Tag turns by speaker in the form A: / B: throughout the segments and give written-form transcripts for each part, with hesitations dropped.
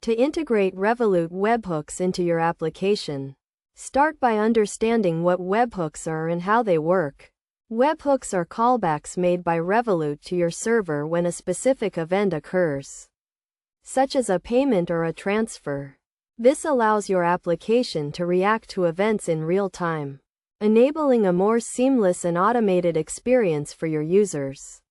A: To integrate Revolut webhooks into your application, start by understanding what webhooks are and how they work. Webhooks are callbacks made by Revolut to your server when a specific event occurs, such as a payment or a transfer. This allows your application to react to events in real time, enabling a more seamless and automated experience for your users.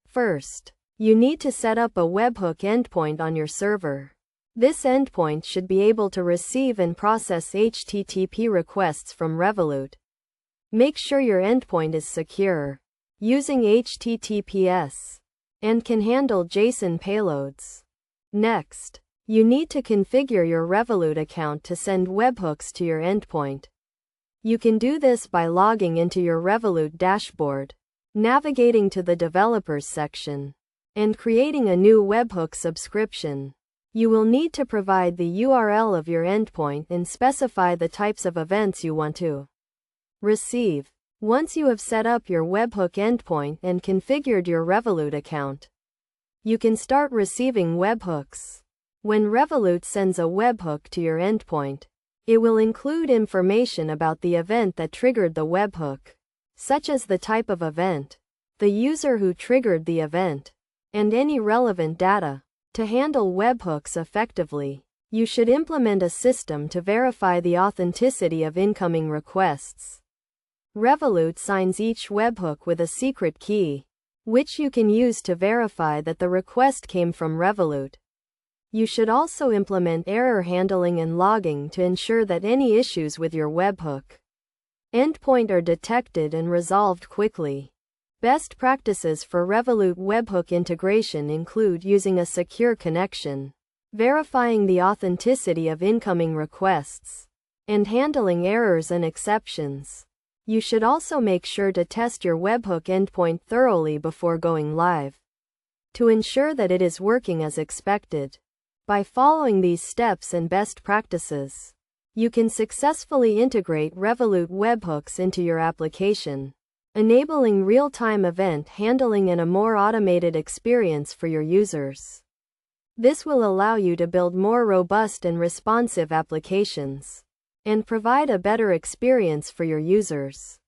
A: First, you need to set up a webhook endpoint on your server. This endpoint should be able to receive and process HTTP requests from Revolut. Make sure your endpoint is secure, using HTTPS, and can handle JSON payloads. Next, you need to configure your Revolut account to send webhooks to your endpoint. You can do this by logging into your Revolut dashboard, navigating to the Developers section, and creating a new webhook subscription. You will need to provide the URL of your endpoint and specify the types of events you want to receive. Once you have set up your webhook endpoint and configured your Revolut account, you can start receiving webhooks. When Revolut sends a webhook to your endpoint, it will include information about the event that triggered the webhook, such as the type of event, the user who triggered the event, and any relevant data. To handle webhooks effectively, you should implement a system to verify the authenticity of incoming requests. Revolut signs each webhook with a secret key, which you can use to verify that the request came from Revolut. You should also implement error handling and logging to ensure that any issues with your webhook endpoint are detected and resolved quickly. Best practices for Revolut webhook integration include using a secure connection, verifying the authenticity of incoming requests, and handling errors and exceptions. You should also make sure to test your webhook endpoint thoroughly before going live, to ensure that it is working as expected. By following these steps and best practices, you can successfully integrate Revolut webhooks into your application, enabling real-time event handling and a more automated experience for your users. This will allow you to build more robust and responsive applications, and provide a better experience for your users.